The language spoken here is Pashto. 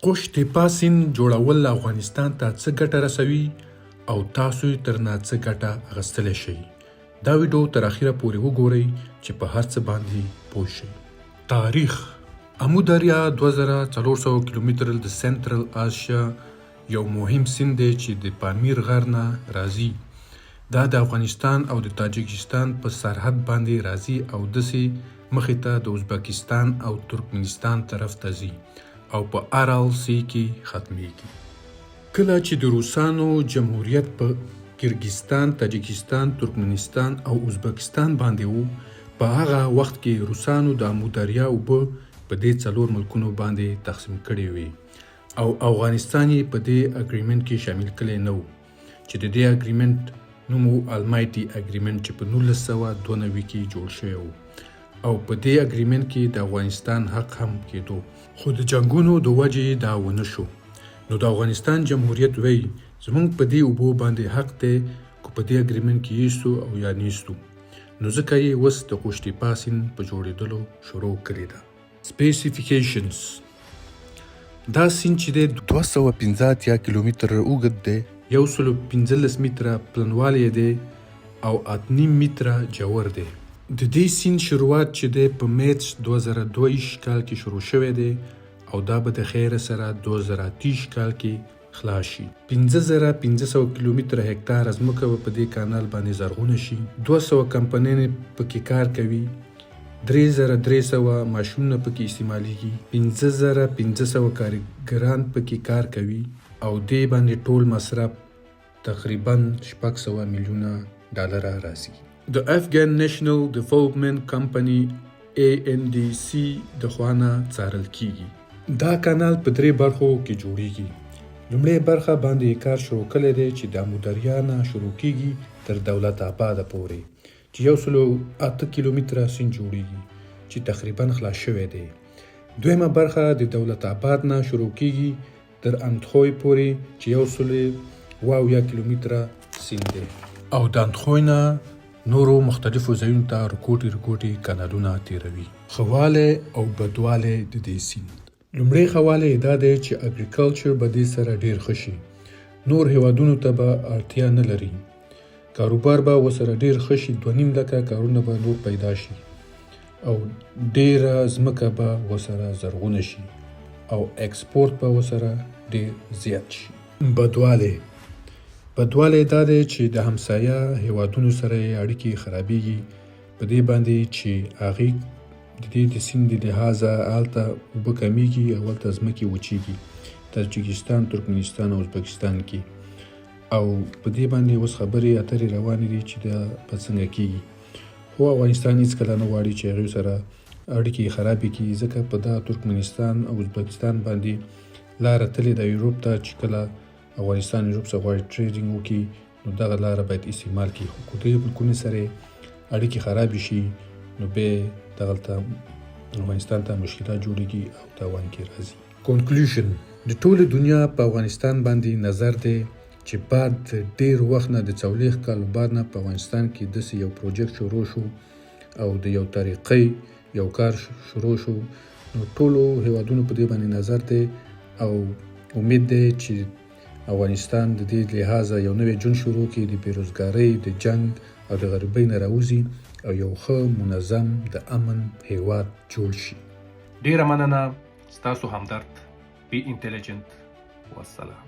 خوش تیپا سیند جوړول افغانستان ته څه ګټه رسوي او تاسو یې ترنه څه ګټه اخیستلی شئ. دا ویډیو تر اخره پورې وګورئ چې په هر څه باندې پوه شئ. تاریخ: امو دریا 2400 کیلومتر د سنټرل آسیا یو مهم سیند دی چې د پامیر غر نه راځي. دا د افغانستان او د تاجکستان په سرحد باندې راځي او داسې مخې ته د ازبکستان او ترکمنستان طرف ته ځي او په ارال سی کې ختمیږي. کله چې د روسانو جمهوریت په کرګستان، تاجکستان، ترکمنستان او ازبکستان باندې وو، په هغه وخت کې روسانو د امو دریا اوبه په دې 4 ملکونو باندې تقسیم کړې وې او افغانستان یې په دې اګریمنټ کې شامل کړی نه و چې د دې اګریمنټ نوم و المایټي اګریمنټ چې په 1992 کې جوړ شوی و او په دې اګریمنټ کې د افغانستان حق هم کېدو، خو د جنګونو د وجې دا ونه شو. نو د افغانستان جمهوریت وی زمونږ په دې اوبو باندې حق دی، کو په دې اګریمنټ کې یستو او یا نیستو. نو ځکه یې اوس د خوش تیپا سیند په جوړېدلو شروع کړې ده. سپیسیفیکیشنز: دا سیند چې دی 215 کیلومتر اوږد دی، 115 متره پلنوالی دی او 8.5 متره جوړ دی. د دې سیند شروعات چې دی په مارچ 2022 کال کې شروع شوی دی او دا به د خیر سره 2030 کال کې خلاص شي. 5500 کیلومتره هکتار ځمکه په دې کانال باندې زرغونه شي. 200 کمپنۍ پکې کار کوي. 3300 ماشینونه پکې استعمالیږي. 5500 کارګران پکې کار کوي او دې باندې ټول مصرف تقریبا 600 میلیونه ډالر راځي. د افغان نېشنل ډیولپمنټ کمپنی ANDC د خوانه څارل کیږي. دا کانال په 3 برخو کې جوړیږي. لومړی برخه باندې کار شروع کړی دی چې د امو دریا نه شروع کیږي تر دولت آباد پورې چې 108 کیلومتره سیند جوړیږي چې تقریبا خلاص شوی دی. دویمه برخه د دولت آباد نه شروع کیږي تر اندخوی پورې چې 120 کیلومتره سیند دی او د اندخوی نه نورو مختلفو ځایونو ته رکوټي کانالونه تیروي. خواله او بدواله د دې سیند: لومړی خواله دا دی چې اګریکلچر به دې سره ډیر ښه شي، نور هیوادونو ته به اړتیا نه لري، کاروبار به ورسره ډیر ښه شي، 2.5 لکه کارونه به نور پیدا شي او ډیره ځمکه به ورسره زرغونه شي او ایکسپورت به ورسره ډیر زیات شي. بدواله دا دی چې د همسایه هیوادونو سره اړیکې خرابېږي په دې باندې چې هغې د دې د سیند د لحاظه هلته اوبه کمیږي او هلته ځمکې وچیږي، تاجکستان، ترکمنستان او ازبکستان کې، او په دې باندې اوس خبرې اترې روانې دي چې دا به څنګه کیږي. خو افغانستان هېڅکله نه غواړي چې هغوی سره اړیکې خرابې کړي، ځکه په دا ترکمنستان او ازبکستان باندې لاره تلې ده یوروپ ته چې کله افغانستان یوروپ څخه غواړي ټریډینګ وکړي نو دغه لاره باید استعمال کړي. خو که دې ملکونو سره اړیکې خرابې شي نو بیا دغلته افغانستان ته مشکلات جوړېږي او تاوان کې راځي. کنکلوژن: د ټولې دنیا په افغانستان باندې نظر دی چې بعد ډیر وخت نه د 40 کالو بعد نه په افغانستان کې داسې یو پروجیکټ شروع شو او د یو طریقې یو کار شروع شو. نو ټولو هیوادونو په دې باندې نظر دی او امید دی چې افغانستان د دې لحاظه یو نوی ژوند شروع کړي، د بیروزګارۍ، د جنګ او د غریبۍ نه راوځي او یو ښه منظم د امن هیواد جوړ شي. ډیره مننه ستاسو همدرد بی انټیلیجنت. والسلام.